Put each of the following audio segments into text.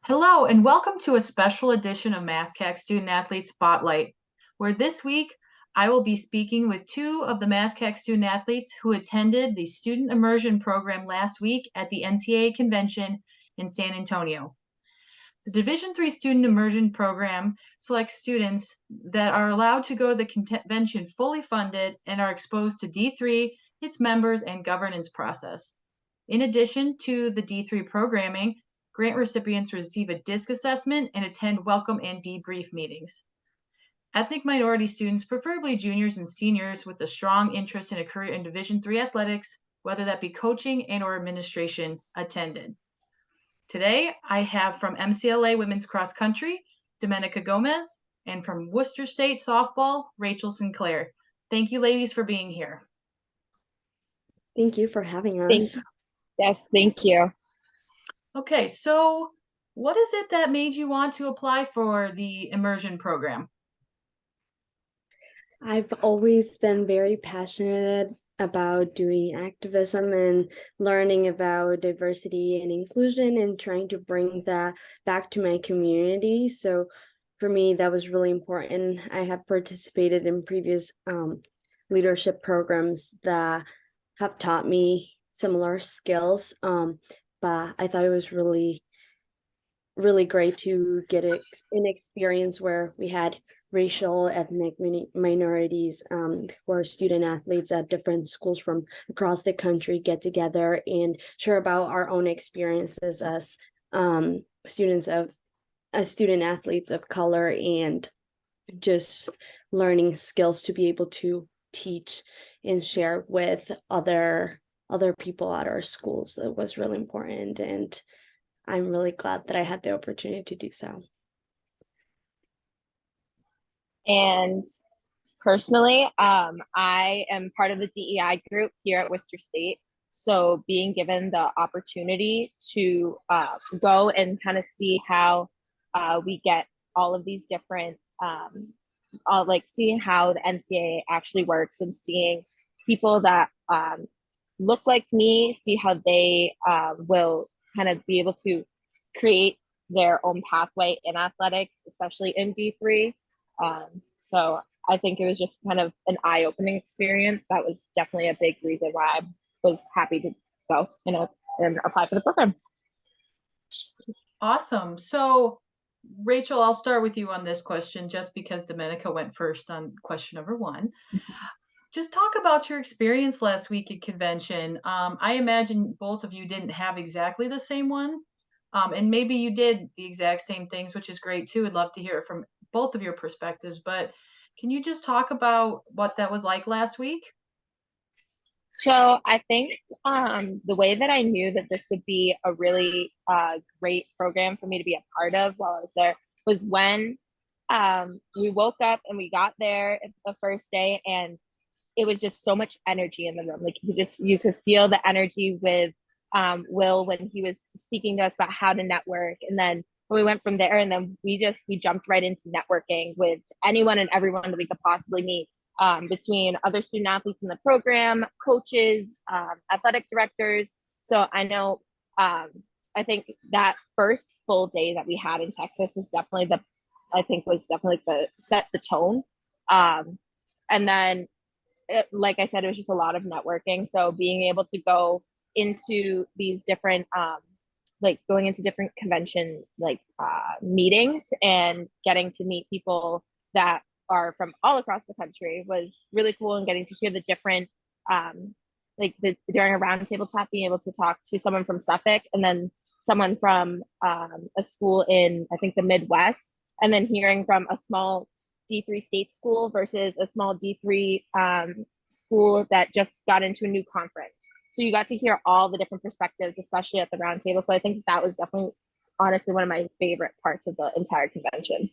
Hello, and welcome to a special edition of MassCAC Student Athlete Spotlight, where this week I will be speaking with two of the MassCAC student athletes who attended the Student Immersion program last week at the NCAA convention in San Antonio. The Division III Student Immersion program selects students that are allowed to go to the convention fully funded and are exposed to D3, its members, and governance process. In addition to the D3 programming, grant recipients receive a DISC assessment and attend welcome and debrief meetings. Ethnic minority students, preferably juniors and seniors with a strong interest in a career in Division III athletics, whether that be coaching and or administration, attended. Today, I have from MCLA Women's Cross Country, Domenica Gomez, and from Worcester State Softball, Rachel Sinclair. Thank you, ladies, for being here. Thank you for having us. Yes, thank you. Okay, so what is it that made you want to apply for the immersion program? I've always been very passionate about doing activism and learning about diversity and inclusion and trying to bring that back to my community. So for me, that was really important. I have participated in previous leadership programs that have taught me similar skills, but I thought it was really great to get an experience where we had racial, ethnic minorities who are student athletes at different schools from across the country get together and share about our own experiences as student athletes of color, and just learning skills to be able to teach and share with other people at our schools. It was really important, and I'm really glad that I had the opportunity to do so. And personally, I am part of the DEI group here at Worcester State. So being given the opportunity to go and kind of see how we get all of these different, seeing how the NCAA actually works and seeing people that look like me, see how they will kind of be able to create their own pathway in athletics, especially in D3. So I think it was just kind of an eye-opening experience. That was definitely a big reason why I was happy to go and apply for the program. Awesome. So Rachel, I'll start with you on this question just because Domenica went first on question number one. Just talk about your experience last week at convention. I imagine both of you didn't have exactly the same one. And maybe you did the exact same things, which is great too. I'd love to hear it from both of your perspectives, but can you just talk about what that was like last week? So I think the way that I knew that this would be a really great program for me to be a part of while I was there was when we woke up and we got there the first day, and it was just so much energy in the room. Like you could feel the energy with Will when he was speaking to us about how to network. And then when we went from there, and then we jumped right into networking with anyone and everyone that we could possibly meet, between other student athletes in the program, coaches, athletic directors. So I know, I think that first full day that we had in Texas was definitely the set the tone. And then, like I said, it was just a lot of networking. So being able to go into these different, going into different convention meetings and getting to meet people that are from all across the country was really cool, and getting to hear the different, during a roundtable talk, being able to talk to someone from Suffolk and then someone from a school in, I think, the Midwest, and then hearing from a small D3 state school versus a small D3 school that just got into a new conference. So you got to hear all the different perspectives, especially at the roundtable. So I think that was definitely, honestly, one of my favorite parts of the entire convention.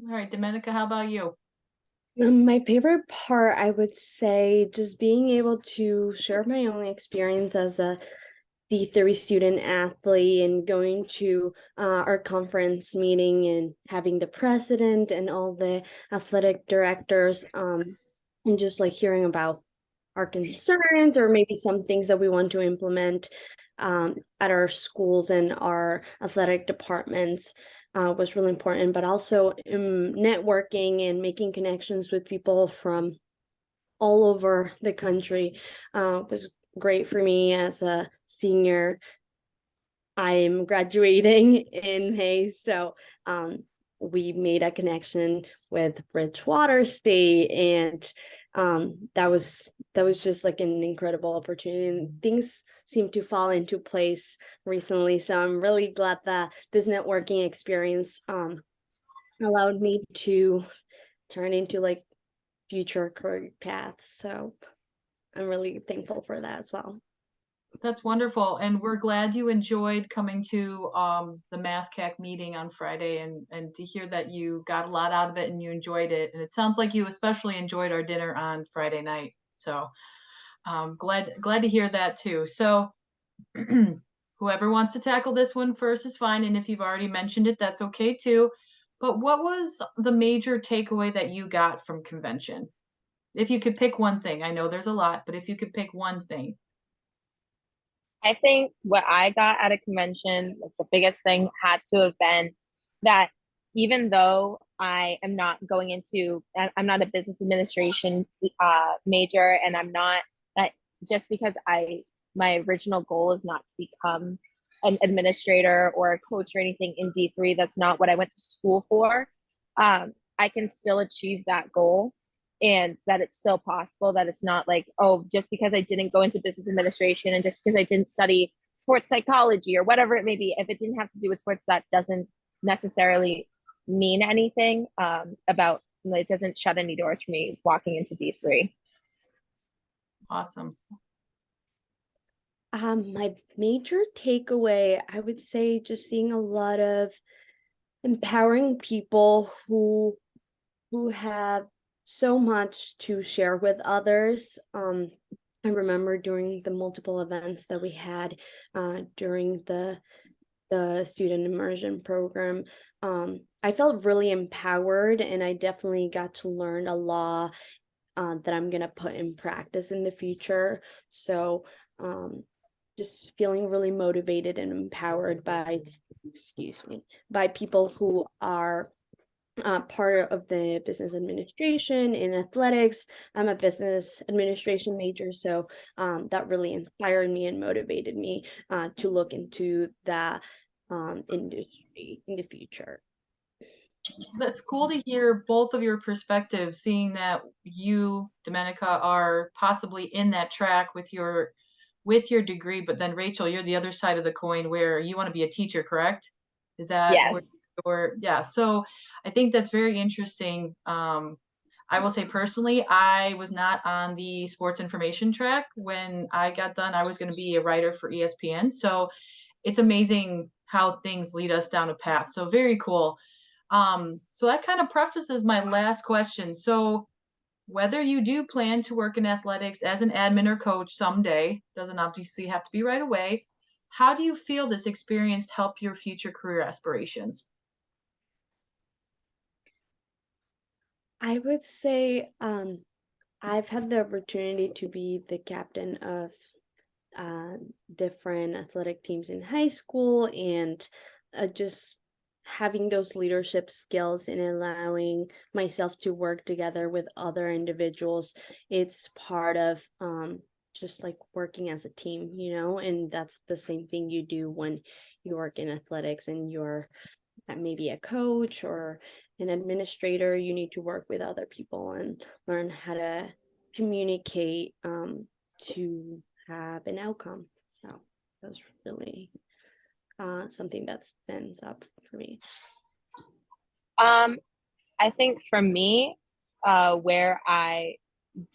All right, Domenica, how about you? My favorite part, I would say, just being able to share my own experience as a D3 student athlete and going to our conference meeting and having the president and all the athletic directors and just hearing about our concerns or maybe some things that we want to implement at our schools and our athletic departments was really important, but also networking and making connections with people from all over the country was great for me as a senior. I'm graduating in May, so we made a connection with Bridgewater State, and that was just like an incredible opportunity, and things seem to fall into place recently. So I'm really glad that this networking experience allowed me to turn into like future career paths. So I'm really thankful for that as well. That's wonderful. And we're glad you enjoyed coming to the MASCAC meeting on Friday, and to hear that you got a lot out of it and you enjoyed it. And it sounds like you especially enjoyed our dinner on Friday night. So glad to hear that too. So whoever wants to tackle this one first is fine. And if you've already mentioned it, that's okay too. But what was the major takeaway that you got from convention? If you could pick one thing, I know there's a lot, but if you could pick one thing. I think what I got at a convention, like the biggest thing had to have been that even though I am not going into, I'm not a business administration major, and I'm not that, just because my original goal is not to become an administrator or a coach or anything in D3. That's not what I went to school for. I can still achieve that goal, and that it's still possible, that it's not like, oh, just because I didn't go into business administration and just because I didn't study sports psychology or whatever it may be, if it didn't have to do with sports, that doesn't necessarily mean anything about, it doesn't shut any doors for me walking into D3. Awesome. My major takeaway, I would say, just seeing a lot of empowering people who have so much to share with others. I remember during the multiple events that we had during the student immersion program, I felt really empowered, and I definitely got to learn a lot that I'm gonna put in practice in the future. So just feeling really motivated and empowered by, by people who are part of the business administration in athletics. I'm a business administration major, so that really inspired me and motivated me to look into that industry in the future. That's cool to hear both of your perspectives, seeing that you, Domenica, are possibly in that track with your degree, but then Rachel, you're the other side of the coin where you want to be a teacher, correct? Is that where Yes. yeah, so I think that's very interesting. I will say personally, I was not on the sports information track. When I got done, I was going to be a writer for ESPN. So it's amazing how things lead us down a path. So very cool. So that kind of prefaces my last question. So whether you do plan to work in athletics as an admin or coach someday, doesn't obviously have to be right away, how do you feel this experience help your future career aspirations? I would say I've had the opportunity to be the captain of different athletic teams in high school, and just having those leadership skills and allowing myself to work together with other individuals. It's part of just like working as a team, and that's the same thing you do when you work in athletics and you're maybe a coach or an administrator. You need to work with other people and learn how to communicate to have an outcome. So that's really something that stands up for me. I think for me, where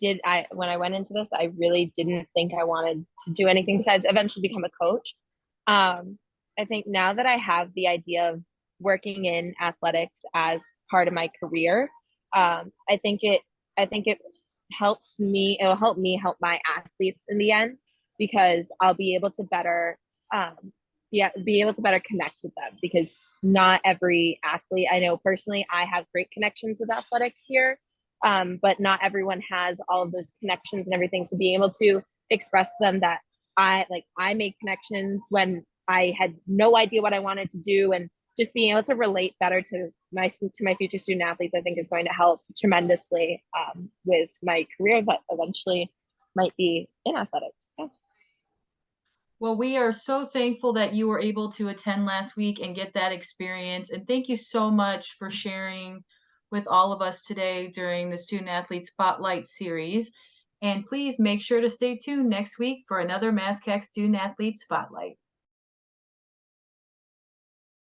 when I went into this, I really didn't think I wanted to do anything besides eventually become a coach. I think now that I have the idea of working in athletics as part of my career, I think it helps me. It'll help me help my athletes in the end, because I'll be able to better be able to better connect with them, because not every athlete, I know personally, I have great connections with athletics here, but not everyone has all of those connections and everything. So being able to express to them that I made connections when I had no idea what I wanted to do, and just being able to relate better to my future student athletes, I think is going to help tremendously with my career that eventually might be in athletics. Yeah. Well, we are so thankful that you were able to attend last week and get that experience. And thank you so much for sharing with all of us today during the Student Athlete Spotlight series. And please make sure to stay tuned next week for another MassCAC Student Athlete Spotlight.